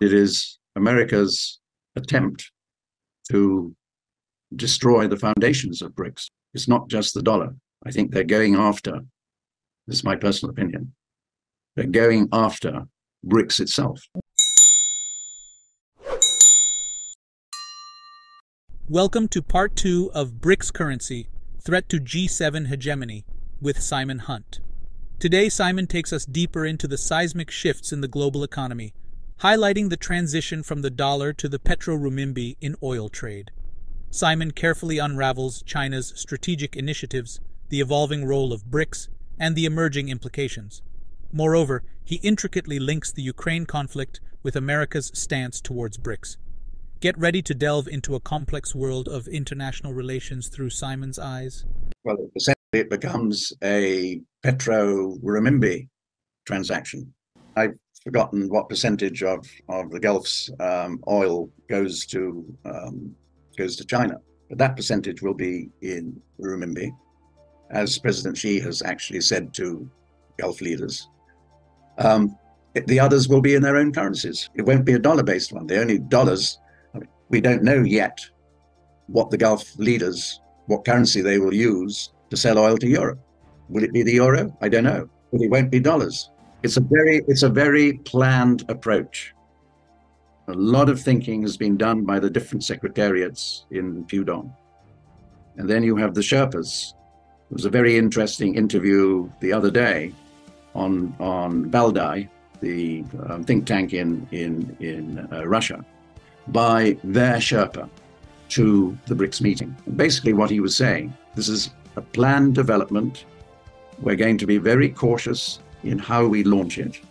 It is America's attempt to destroy the foundations of BRICS. It's not just the dollar. I think they're going after, this is my personal opinion, they're going after BRICS itself. Welcome to part 2 of BRICS Currency, Threat to G7 Hegemony, with Simon Hunt. Today, Simon takes us deeper into the seismic shifts in the global economy, highlighting the transition from the dollar to the Petro Rumimbi in oil trade. Simon carefully unravels China's strategic initiatives, the evolving role of BRICS, and the emerging implications. Moreover, he intricately links the Ukraine conflict with America's stance towards BRICS. Get ready to delve into a complex world of international relations through Simon's eyes. Well, essentially it becomes a Petro Rumimbi transaction. I've forgotten what percentage of the Gulf's oil goes to China, but that percentage will be in Rumimbi, as President Xi has actually said to Gulf leaders. The others will be in their own currencies. It won't be a dollar-based one. The only dollars, we don't know yet what the Gulf leaders, what currency they will use to sell oil to Europe. Will it be the euro? I don't know, but it won't be dollars. It's a very planned approach. A lot of thinking has been done by the different secretariats in Pudong. And then you have the Sherpas. There was a very interesting interview the other day on Valdai, the think tank in Russia, by their Sherpa to the BRICS meeting. And basically what he was saying, this is a planned development. We're going to be very cautious in how we launch it.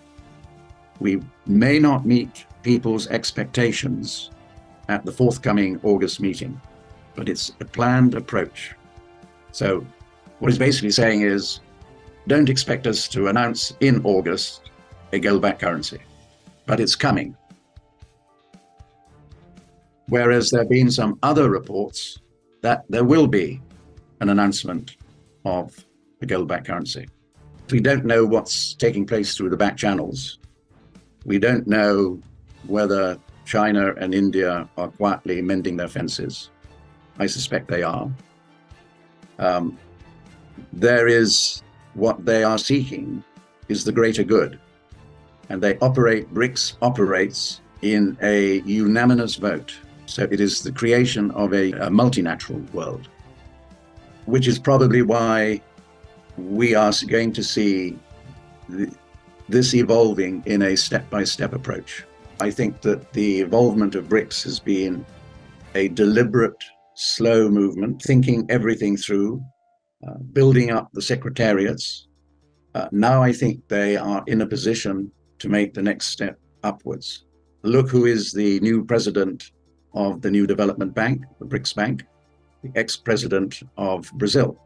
We may not meet people's expectations at the forthcoming August meeting, but it's a planned approach. So what he's basically saying is, don't expect us to announce in August a gold-backed currency, but it's coming. Whereas there have been some other reports that there will be an announcement of a gold-backed currency. We don't know what's taking place through the back channels. We don't know whether China and India are quietly mending their fences. I suspect they are. There is what they are seeking is the greater good. And BRICS operates in a unanimous vote. So it is the creation of a multilateral world, which is probably why we are going to see this evolving in a step-by-step approach. I think that the involvement of BRICS has been a deliberate, slow movement, thinking everything through, building up the secretariats. Now I think they are in a position to make the next step upwards. Look who is the new president of the new development bank, the BRICS Bank, the ex-president of Brazil.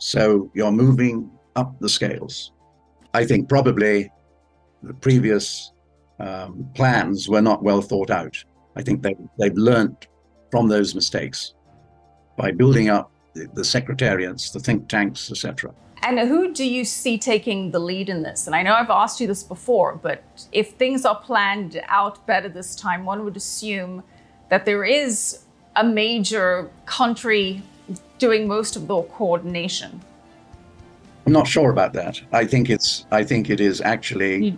So you're moving up the scales. I think probably the previous plans were not well thought out. I think they've learned from those mistakes by building up the secretariats, the think tanks, etc. And who do you see taking the lead in this? And I know I've asked you this before, but if things are planned out better this time, one would assume that there is a major country doing most of the coordination. I'm not sure about that. I think it is actually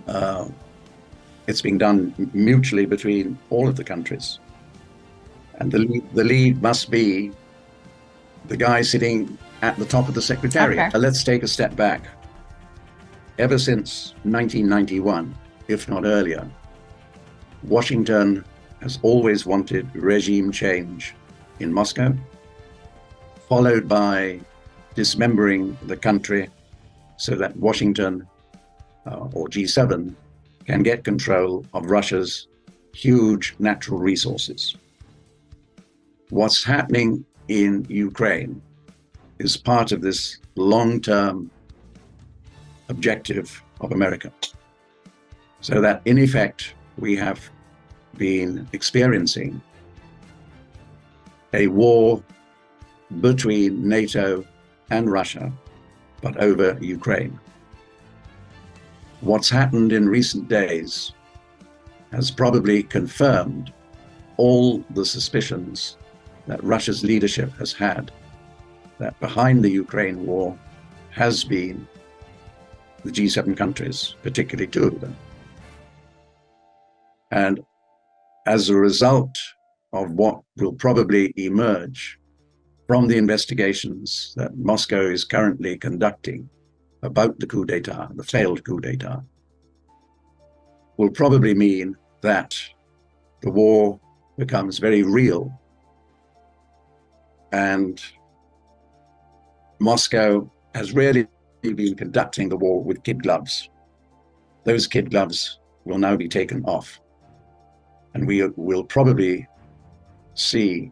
it's being done mutually between all of the countries, and the lead must be the guy sitting at the top of the secretariat. Okay. Let's take a step back. Ever since 1991, if not earlier, Washington has always wanted regime change in Moscow, followed by dismembering the country so that Washington or G7 can get control of Russia's huge natural resources. What's happening in Ukraine is part of this long-term objective of America. So that in effect, we have been experiencing a war between NATO and Russia, but over Ukraine. What's happened in recent days has probably confirmed all the suspicions that Russia's leadership has had, that behind the Ukraine war has been the G7 countries, particularly two of them. And as a result of what will probably emerge from the investigations that Moscow is currently conducting about the coup d'etat, the failed coup d'etat, will probably mean that the war becomes very real. And Moscow has really been conducting the war with kid gloves. Those kid gloves will now be taken off. And we will probably see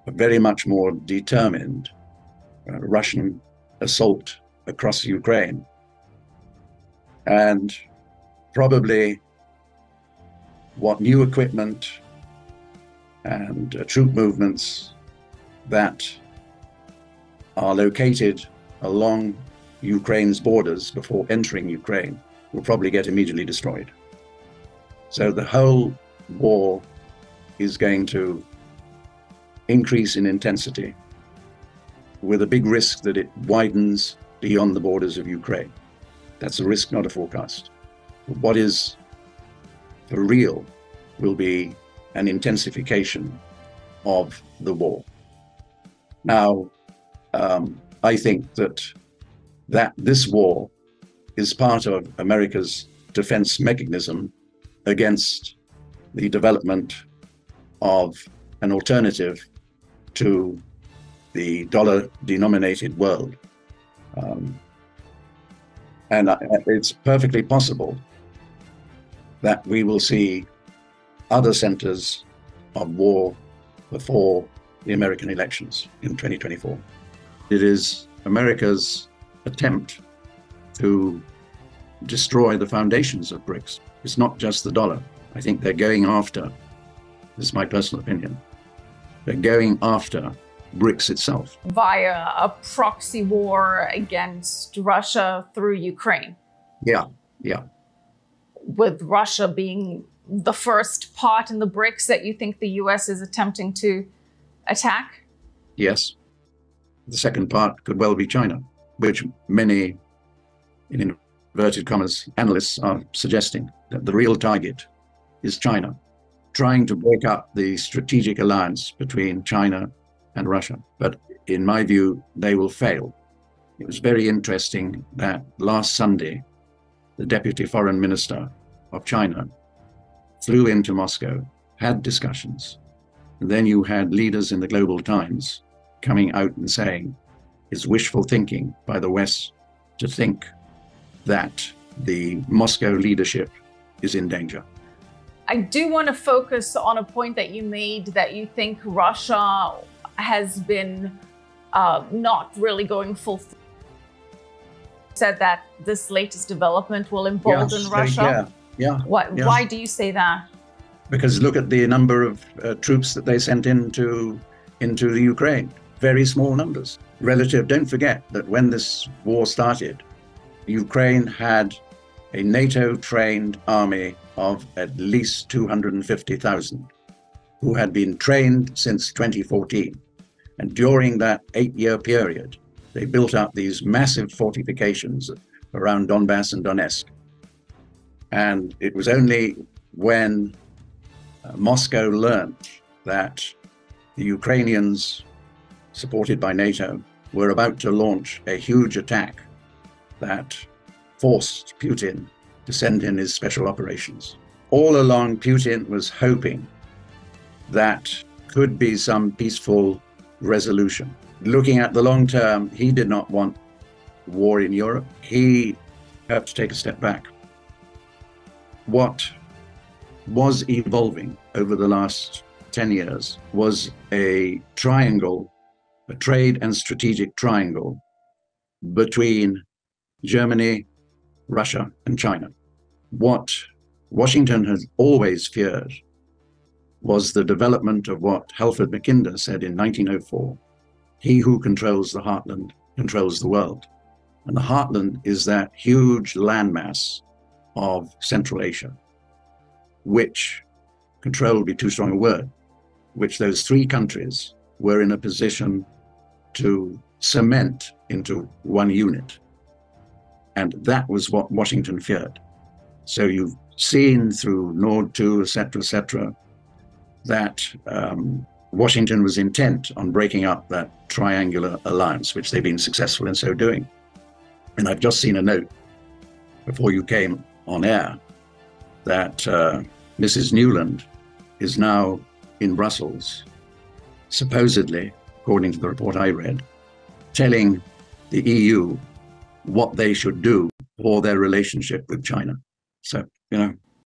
a very much more determined Russian assault across Ukraine. And probably what new equipment and troop movements that are located along Ukraine's borders before entering Ukraine will probably get immediately destroyed. So the whole war is going to increase in intensity, with a big risk that it widens beyond the borders of Ukraine. That's a risk, not a forecast. What is for real will be an intensification of the war. Now, I think that this war is part of America's defense mechanism against the development of an alternative to the dollar-denominated world. And it's perfectly possible that we will see other centers of war before the American elections in 2024. It is America's attempt to destroy the foundations of BRICS. It's not just the dollar. I think they're going after, this is my personal opinion, they're going after BRICS itself. Via a proxy war against Russia through Ukraine. Yeah. With Russia being the first part in the BRICS that you think the US is attempting to attack? Yes. The second part could well be China, which many, in inverted commas, analysts are suggesting that the real target is China, trying to break up the strategic alliance between China and Russia. But in my view, they will fail. It was very interesting that last Sunday, the Deputy Foreign Minister of China flew into Moscow, had discussions, and then you had leaders in the Global Times coming out and saying it's wishful thinking by the West to think that the Moscow leadership is in danger. I do want to focus on a point that you made, that you think Russia has been not really going full. Said that this latest development will embolden Russia. Yeah. Why do you say that? Because look at the number of troops that they sent into the Ukraine. Very small numbers. Don't forget that when this war started, Ukraine had a NATO-trained army of at least 250,000 who had been trained since 2014. And during that 8-year period, they built up these massive fortifications around Donbass and Donetsk. And it was only when Moscow learned that the Ukrainians, supported by NATO, were about to launch a huge attack that forced Putin to send in his special operations. All along, Putin was hoping that could be some peaceful resolution. Looking at the long term, he did not want war in Europe. He had to take a step back. What was evolving over the last 10 years was a triangle, a trade and strategic triangle between Germany, Russia, and China. What Washington has always feared was the development of what Halford Mackinder said in 1904. He who controls the heartland controls the world. And the heartland is that huge landmass of Central Asia. which, control would be too strong a word, which those three countries were in a position to cement into one unit. And that was what Washington feared. So you've seen through Nord 2, et cetera, that Washington was intent on breaking up that triangular alliance, which they've been successful in so doing. And I've just seen a note before you came on air that Mrs. Newland is now in Brussels, supposedly, according to the report I read, telling the EU what they should do for their relationship with China. So,